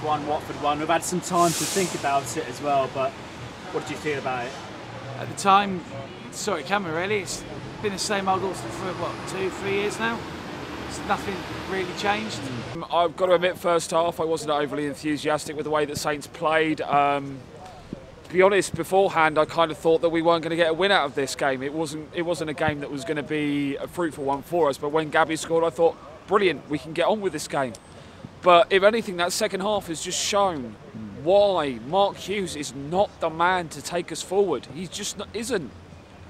1, Watford 1. We've had some time to think about it as well, but what did you feel about it? At the time, saw it coming really. It's been the same old for what, 2-3 years now? It's nothing really changed. I've got to admit, first half I wasn't overly enthusiastic with the way that Saints played. To be honest, beforehand I kind of thought that we weren't going to get a win out of this game. It wasn't a game that was going to be a fruitful one for us, but when Gabby scored I thought, brilliant, we can get on with this game. But if anything, that second half has just shown why Mark Hughes is not the man to take us forward. He just isn't,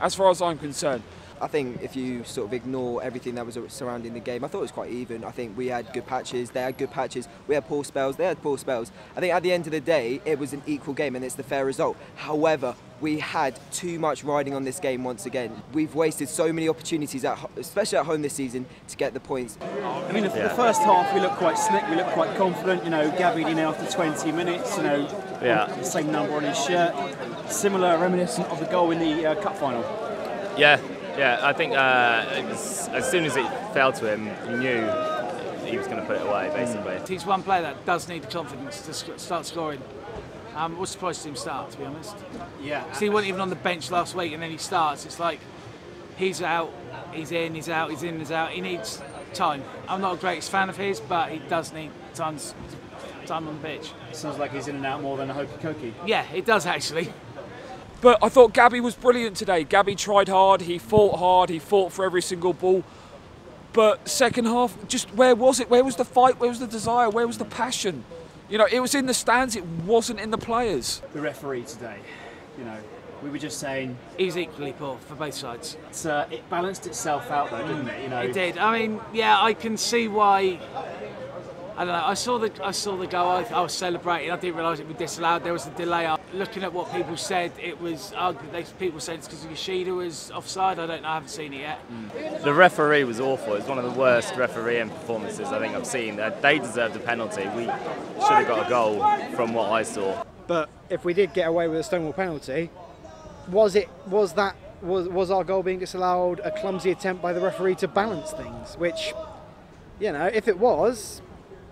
as far as I'm concerned. I think if you sort of ignore everything that was surrounding the game, I thought it was quite even. I think we had good patches, they had good patches, we had poor spells, they had poor spells. I think at the end of the day, it was an equal game and it's the fair result. However, we had too much riding on this game once again. We've wasted so many opportunities, especially at home this season, to get the points. I mean, the first half we looked quite slick, we looked quite confident. You know, Gabbiadini after 20 minutes, you know, the same number on his shirt. Similar, reminiscent of the goal in the cup final. Yeah, I think it was, as soon as it fell to him, you knew he was going to put it away, basically. He's one player that does need the confidence to start scoring. I was surprised to see him start, to be honest. Yeah. So he wasn't even on the bench last week, and then he starts. It's like he's out, he's in, he's out, he's in, he's out. He needs time. I'm not a greatest fan of his, but he does need time on the pitch. Sounds like he's in and out more than a hokey-cokey. Yeah, it does actually. But I thought Gabby was brilliant today. Gabby tried hard, he fought for every single ball. But second half, just where was it? Where was the fight? Where was the desire? Where was the passion? You know, it was in the stands, it wasn't in the players. The referee today, you know, we were just saying... He's equally poor for both sides. It balanced itself out though, didn't it? You know? It did. I mean, yeah, I can see why... I don't know, I saw the goal, I was celebrating, I didn't realise it was disallowed, there was a delay. Looking at what people said, it was, people said it's because Yoshida was offside, I don't know, I haven't seen it yet. The referee was awful, it was one of the worst refereeing performances I think I've seen. They deserved a penalty, we should have got a goal from what I saw. But if we did get away with a Stonewall penalty, was our goal being disallowed a clumsy attempt by the referee to balance things? Which, you know, if it was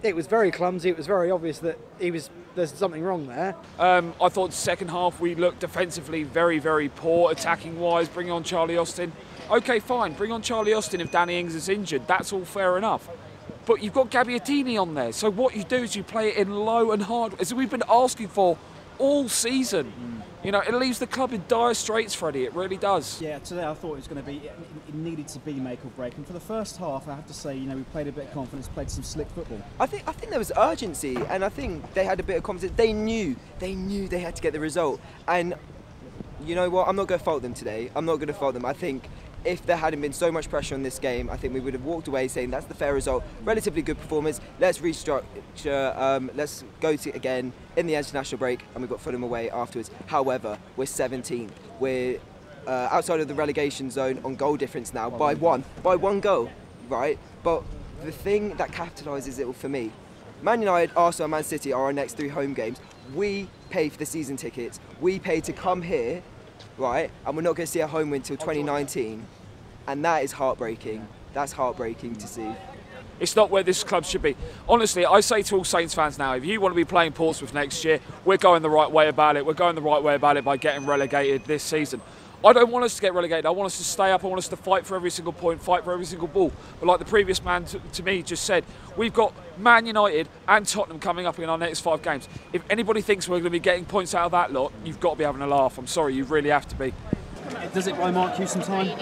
very clumsy. It was very obvious that there's something wrong there. I thought second half we looked defensively very, very poor, attacking wise. Bring on Charlie Austin. Okay, fine. Bring on Charlie Austin if Danny Ings is injured. That's all fair enough. But you've got Gabbiadini on there. So what you do is you play it in low and hard, as we've been asking for all season. You know, it leaves the club in dire straits, Freddie. It really does. Yeah, today I thought it was going to be, it needed to be make or break. And for the first half, I have to say, you know, we played a bit of confidence, played some slick football. I think there was urgency, and I think they had a bit of confidence. They knew they had to get the result. And you know what? I'm not going to fault them today. I'm not going to fault them. I think if there hadn't been so much pressure on this game, I think we would have walked away saying that's the fair result. Relatively good performance. Let's restructure. Let's go to it again in the international break, and we've got Fulham away afterwards. However, we're 17th. We're outside of the relegation zone on goal difference now by one goal, right? But the thing that capitalises it all for me, Man United, Arsenal, and Man City are our next 3 home games. We pay for the season tickets. We pay to come here, right? And we're not going to see a home win till 2019, and that is heartbreaking. That's heartbreaking to see. It's not where this club should be. Honestly, I say to all Saints fans now, if you want to be playing Portsmouth next year, we're going the right way about it. We're going the right way about it by getting relegated this season. I don't want us to get relegated. I want us to stay up. I want us to fight for every single point, fight for every single ball. But like the previous man to me just said, we've got Man United and Tottenham coming up in our next 5 games. If anybody thinks we're going to be getting points out of that lot, you've got to be having a laugh. I'm sorry, you really have to be. Does it buy Mark Hughes some time?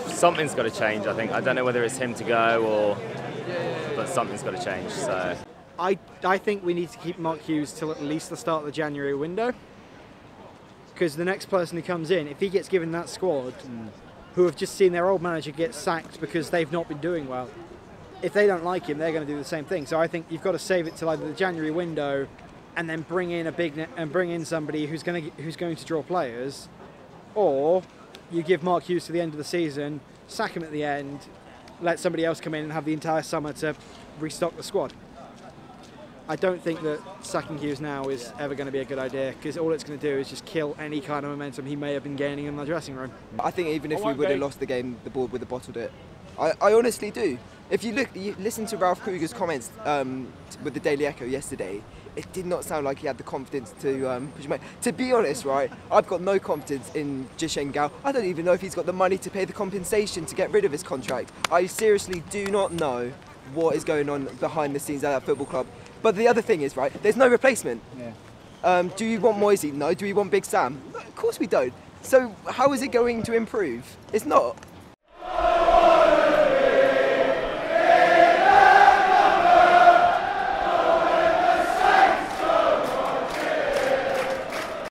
Something's got to change, I think. I don't know whether it's him to go but something's got to change. So I think we need to keep Mark Hughes till at least the start of the January window. Because the next person who comes in, if he gets given that squad, who have just seen their old manager get sacked because they've not been doing well, if they don't like him, they're going to do the same thing. So I think you've got to save it till either the January window, and then bring in somebody who's going to draw players, or you give Mark Hughes to the end of the season, sack him at the end, let somebody else come in and have the entire summer to restock the squad. I don't think that sacking Hughes now is ever going to be a good idea, because all it's going to do is just kill any kind of momentum he may have been gaining in the dressing room. I think even if we would have lost the game, the board would have bottled it. I honestly do. If you listen to Ralph Kruger's comments with the Daily Echo yesterday, it did not sound like he had the confidence to push him out. To be honest, right, I've got no confidence in Jishen Gao. I don't even know if he's got the money to pay the compensation to get rid of his contract. I seriously do not know what is going on behind the scenes at that football club. But the other thing is, right, there's no replacement. Yeah. Do you want Moisey? No. Do we want Big Sam? No, of course we don't. So how is it going to improve? It's not.